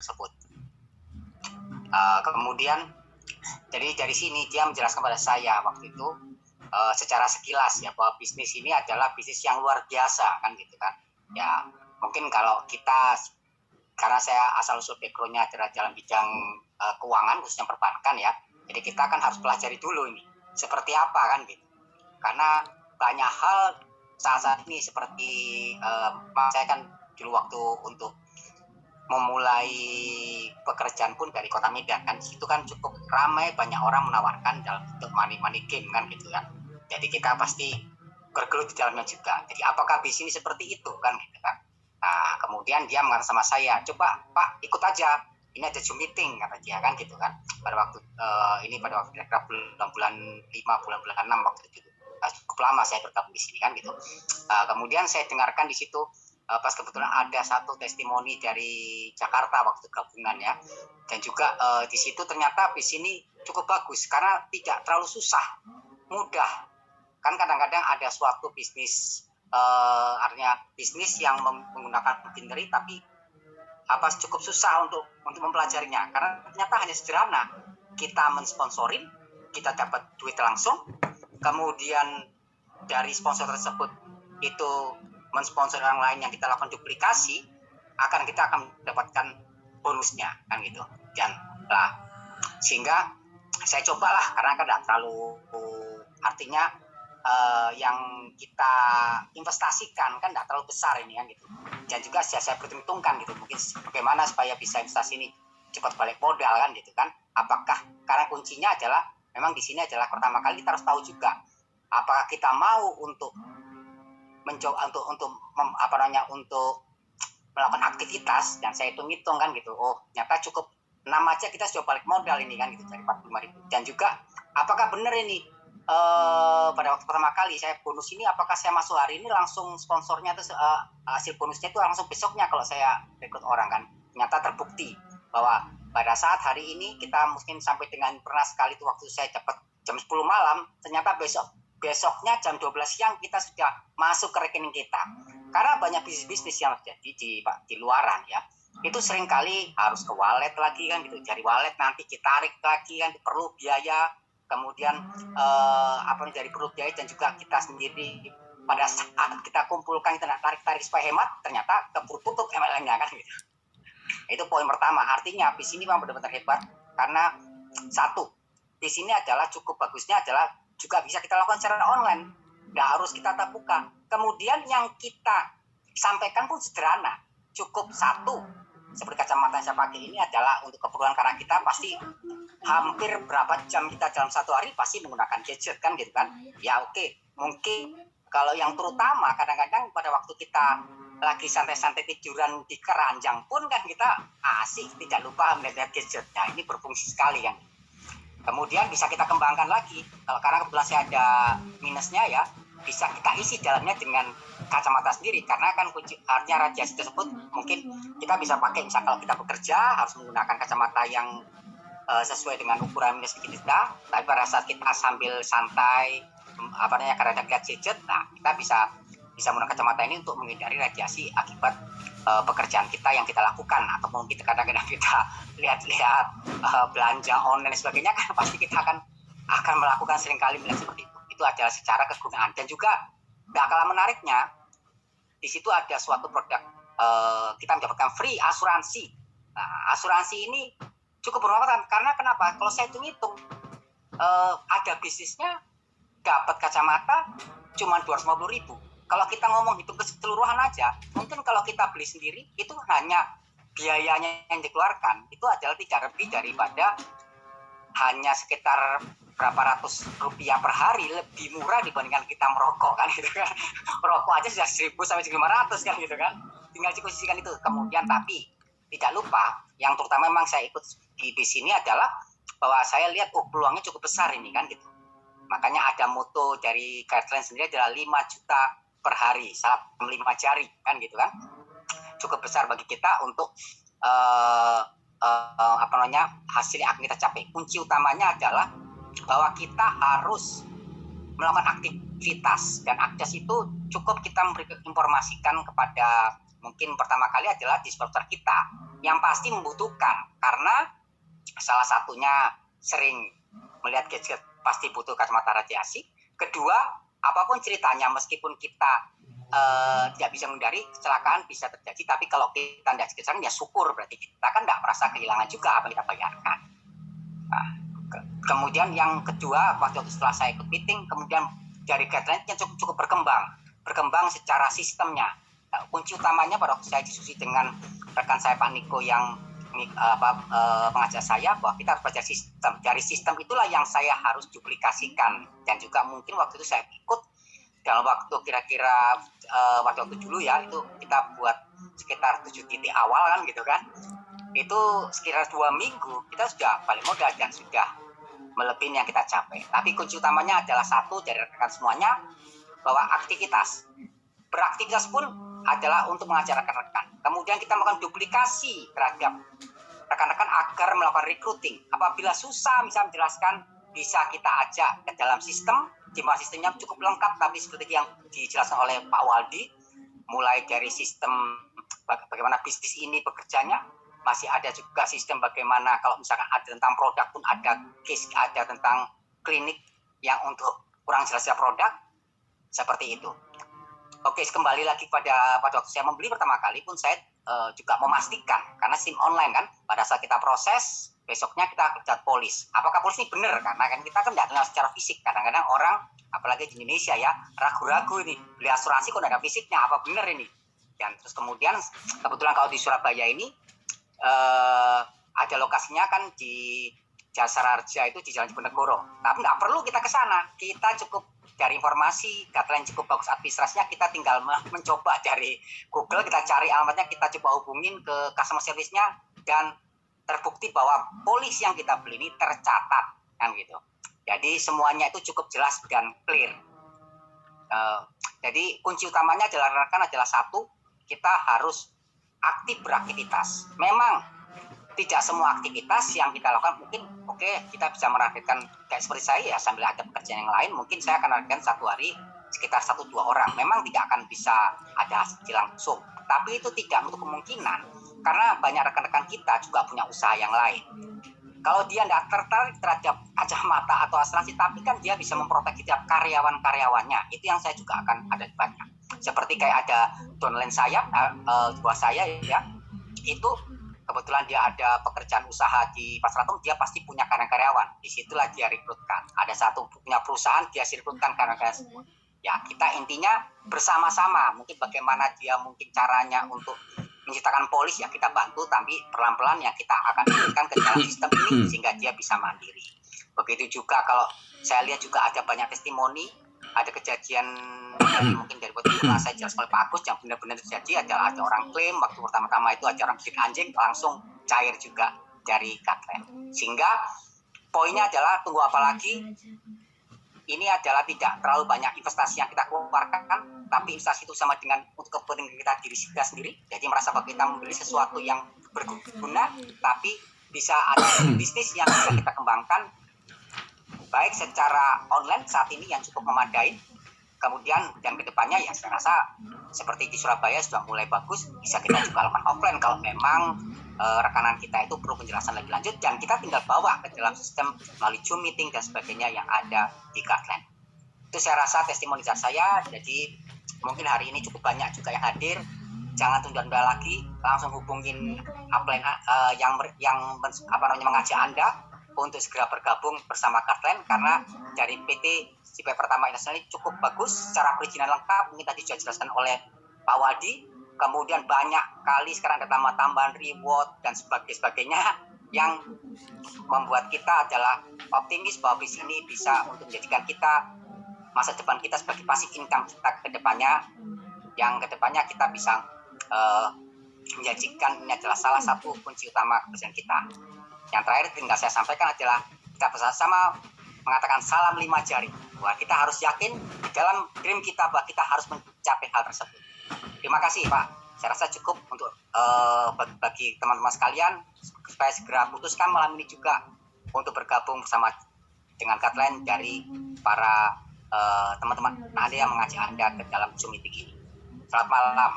tersebut. Kemudian jadi dari sini dia menjelaskan pada saya waktu itu secara sekilas ya, bahwa bisnis ini adalah bisnis yang luar biasa kan gitu kan ya. Mungkin kalau kita, karena saya asal usul background-nya adalah dalam bidang keuangan khususnya perbankan ya, jadi kita kan harus pelajari dulu ini seperti apa kan gitu, karena banyak hal saat ini seperti saya kan dulu waktu untuk memulai pekerjaan pun dari Kota Medan kan, di situ kan cukup ramai, banyak orang menawarkan dalam bentuk money game kan gitu kan. Jadi kita pasti bergelut di dalamnya juga. Jadi apakah bisnis ini seperti itu kan gitu kan. Nah kemudian dia mengatakan sama saya, coba Pak ikut aja, ini ada Zoom meeting kata dia kan gitu kan. Pada waktu pada waktu bulan 5 bulan 6 waktu itu cukup lama saya bergabung di sini kan gitu. Kemudian saya dengarkan di situ pas kebetulan ada satu testimoni dari Jakarta waktu gabungan ya, dan juga di situ ternyata bisnis ini cukup bagus karena tidak terlalu susah, mudah kan. Kadang-kadang ada suatu bisnis artinya bisnis yang menggunakan itinerary tapi cukup susah untuk mempelajarinya, karena ternyata hanya sederhana, kita mensponsorin, kita dapat duit langsung, kemudian dari sponsor tersebut itu mensponsor orang lain yang kita lakukan duplikasi, kita akan mendapatkan bonusnya kan gitu. Dan sehingga saya cobalah, karena kan tidak terlalu, artinya yang kita investasikan kan tidak terlalu besar ini kan gitu. Dan juga saya perhitungkan gitu, mungkin bagaimana supaya bisa investasi ini cepat balik modal kan gitu kan. Apakah, karena kuncinya adalah memang di sini adalah pertama kali kita harus tahu juga apakah kita mau untuk mencoba untuk melakukan aktivitas. Dan saya hitung kan gitu, ternyata cukup 6 aja kita sudah balik modal ini kan gitu, dari 45.000. Dan juga apakah benar ini pada waktu pertama kali saya bonus ini, apakah saya masuk hari ini langsung sponsornya itu hasil bonusnya itu langsung besoknya kalau saya rekrut orang kan. Ternyata terbukti bahwa pada saat hari ini kita mungkin sampai dengan pernah sekali itu waktu saya dapat jam 10 malam, ternyata besoknya jam 12 siang kita sudah masuk ke rekening kita. Karena banyak bisnis yang terjadi di luaran ya, itu seringkali harus ke wallet lagi kan gitu, cari wallet nanti ditarik lagi kan, perlu biaya, kemudian dari perlu biaya, dan juga kita sendiri pada saat kita kumpulkan, kita tarik supaya hemat, ternyata keburu tutup MLM-nya kan gitu. Itu poin pertama. Artinya bis ini memang benar-benar hebat karena satu, bis ini adalah cukup bagusnya adalah juga bisa kita lakukan secara online, nggak harus kita tatap muka. Kemudian yang kita sampaikan pun sederhana, cukup satu, seperti kacamata yang saya pakai ini adalah untuk keperluan, karena kita pasti hampir berapa jam kita dalam satu hari pasti menggunakan gadget kan gitu kan ya. Mungkin kalau yang terutama kadang-kadang pada waktu kita lagi santai-santai tiduran di keranjang pun kan kita asik tidak lupa melihat gadget. Nah ini berfungsi sekali kan. Kemudian bisa kita kembangkan lagi, karena kebetulan saya ada minusnya ya, bisa kita isi dalamnya dengan kacamata sendiri, karena kan artinya radiasi tersebut mungkin kita bisa pakai, misal kalau kita bekerja harus menggunakan kacamata yang sesuai dengan ukuran minus kita, tapi pada saat kita sambil santai karena lihat gadget, nah kita bisa menggunakan kacamata ini untuk menghindari radiasi akibat pekerjaan kita yang kita lakukan, atau mungkin kadang-kadang kita lihat-lihat belanja online dan sebagainya kan pasti kita akan melakukan seringkali melihat seperti itu. Itu adalah secara kegunaan. Dan juga gak kalah menariknya, di situ ada suatu produk kita mendapatkan free asuransi. Nah, asuransi ini cukup bermanfaat karena kenapa? Kalau saya hitung ada bisnisnya dapat kacamata cuma 250.000. Kalau kita ngomong hitung keseluruhan aja, mungkin kalau kita beli sendiri itu hanya biayanya yang dikeluarkan itu adalah tidak lebih daripada hanya sekitar berapa ratus rupiah per hari, lebih murah dibandingkan kita merokok kan gitu kan. Merokok aja sudah 1.000 sampai 1.500 kan gitu kan. Tinggal diposisikan itu. Kemudian tapi tidak lupa, yang terutama memang saya ikut di sini adalah bahwa saya lihat peluangnya cukup besar ini kan gitu. Makanya ada moto dari guideline sendiri adalah 5 juta per hari, salah 5 jari kan gitu kan. Cukup besar bagi kita untuk hasil yang akan kita capai. Kunci utamanya adalah bahwa kita harus melakukan aktivitas, dan aktivitas itu cukup kita informasikan kepada, mungkin pertama kali adalah di sponsor kita. yang pasti membutuhkan, karena salah satunya sering melihat gadget pasti butuh kacamata radiasi. Kedua, apapun ceritanya, meskipun kita tidak bisa menghindari kecelakaan bisa terjadi, tapi kalau kita tidak kecelakaan ya syukur, berarti kita kan tidak merasa kehilangan juga apa yang kita bayarkan. Nah, kemudian yang kedua, waktu setelah saya ikut meeting, kemudian dari guideline yang cukup berkembang secara sistemnya. Nah, kunci utamanya pada waktu saya diskusi dengan rekan saya Pak Niko yang pengajar saya, bahwa kita harus belajar sistem. Dari sistem itulah yang saya harus duplikasikan, dan juga mungkin waktu itu saya ikut dalam waktu kira-kira waktu dulu ya, itu kita buat sekitar 7 titik awal kan gitu kan, itu sekitar 2 minggu kita sudah balik modal dan sudah melebihi yang kita capai. Tapi kunci utamanya adalah satu dari rekan semuanya, bahwa beraktivitas pun adalah untuk mengajar rekan-rekan. Kemudian kita melakukan duplikasi terhadap rekan-rekan agar melakukan recruiting. Apabila susah misalnya menjelaskan, bisa kita ajak ke dalam sistem, di mana sistemnya cukup lengkap, tapi seperti yang dijelaskan oleh Pak Waldi, mulai dari sistem bagaimana bisnis ini bekerjanya, masih ada juga sistem bagaimana kalau misalkan ada tentang produk pun ada case, ada tentang klinik yang untuk kurang jelasnya produk, seperti itu. Oke, kembali lagi pada waktu saya membeli pertama kali pun saya juga memastikan, karena SIM online kan, pada saat kita proses, besoknya kita kerja polis. Apakah polis ini benar? Karena kan kita kan tidak kenal secara fisik. Kadang-kadang orang, apalagi di Indonesia ya, ragu-ragu ini, beli asuransi kok tidak ada fisiknya, apa benar ini? Dan terus kemudian, kebetulan kalau di Surabaya ini, ada lokasinya kan di Jasa Raja itu di Jalan Diponegoro. Tapi nggak perlu kita ke sana. Kita cukup dari informasi, guideline cukup bagus administrasinya, kita tinggal mencoba dari Google, kita cari alamatnya, kita coba hubungin ke customer service-nya, dan terbukti bahwa polis yang kita beli ini tercatat, kan gitu. Jadi semuanya itu cukup jelas dan clear. Jadi kunci utamanya adalah satu, kita harus aktif beraktivitas. Memang tidak semua aktivitas yang kita lakukan mungkin kita bisa menargetkan, kayak seperti saya ya, sambil ada pekerjaan yang lain mungkin saya akan targetkan satu hari sekitar 1-2 orang. Memang tidak akan bisa ada hasil langsung, tapi itu tidak menutup kemungkinan, karena banyak rekan-rekan kita juga punya usaha yang lain. Kalau dia tidak tertarik terhadap kacamata atau asuransi, tapi kan dia bisa memproteksi tiap karyawan-karyawannya, itu yang saya juga akan ada banyak. Seperti kayak ada downline saya, buah saya ya, itu kebetulan dia ada pekerjaan usaha di Pasar Atom, dia pasti punya karyawan. Disitulah dia rekrutkan. Ada satu punya perusahaan, dia rekrutkan karyawan semua. Ya, kita intinya bersama-sama. Mungkin bagaimana dia mungkin caranya untuk menciptakan polis, ya kita bantu, tapi pelan-pelan yang kita akan berikan ke dalam sistem ini sehingga dia bisa mandiri. Begitu juga kalau saya lihat juga ada banyak testimoni, ada kejadian mungkin dari pernah saya jelaskan oleh Pak Agus yang benar-benar terjadi, adalah ada orang klaim waktu pertama-tama itu ada orang gigit anjing, langsung cair juga dari guideline. Sehingga poinnya adalah tunggu apa lagi, ini adalah tidak terlalu banyak investasi yang kita keluarkan, tapi investasi itu sama dengan untuk kepentingan kita diri kita sendiri. Jadi merasa bahwa kita membeli sesuatu yang berguna, tapi bisa ada bisnis yang bisa kita kembangkan, baik secara online saat ini yang cukup memadai, kemudian dan kedepannya ya saya rasa seperti di Surabaya sudah mulai bagus, bisa kita juga lakukan offline kalau memang rekanan kita itu perlu penjelasan lebih lanjut, dan kita tinggal bawa ke dalam sistem melalui Zoom meeting dan sebagainya yang ada di guideline. Itu saya rasa testimoni saya. Jadi mungkin hari ini cukup banyak juga yang hadir, jangan tunda-tunda lagi, langsung hubungin upline yang mengajak Anda untuk segera bergabung bersama guideline, karena dari PT CP Pertama Internasional ini cukup bagus, secara perizinan lengkap, mungkin tadi sudah dijelaskan oleh Pak Waldi. Kemudian banyak kali sekarang ada tambahan reward dan sebagainya yang membuat kita adalah optimis bahwa bisnis ini bisa untuk menjadikan kita, masa depan kita sebagai passive income kita ke depannya, yang ke depannya kita bisa menjanjikan ini adalah salah satu kunci utama keberhasilan kita. Yang terakhir tinggal saya sampaikan adalah kita bersama mengatakan salam 5 jari. Wah, kita harus yakin di dalam dream kita bahwa kita harus mencapai hal tersebut. Terima kasih Pak. Saya rasa cukup untuk bagi teman-teman sekalian supaya segera putuskan malam ini juga untuk bergabung bersama dengan guideline dari para teman-teman Anda yang mengajak Anda ke dalam Zoom meeting ini. Selamat malam.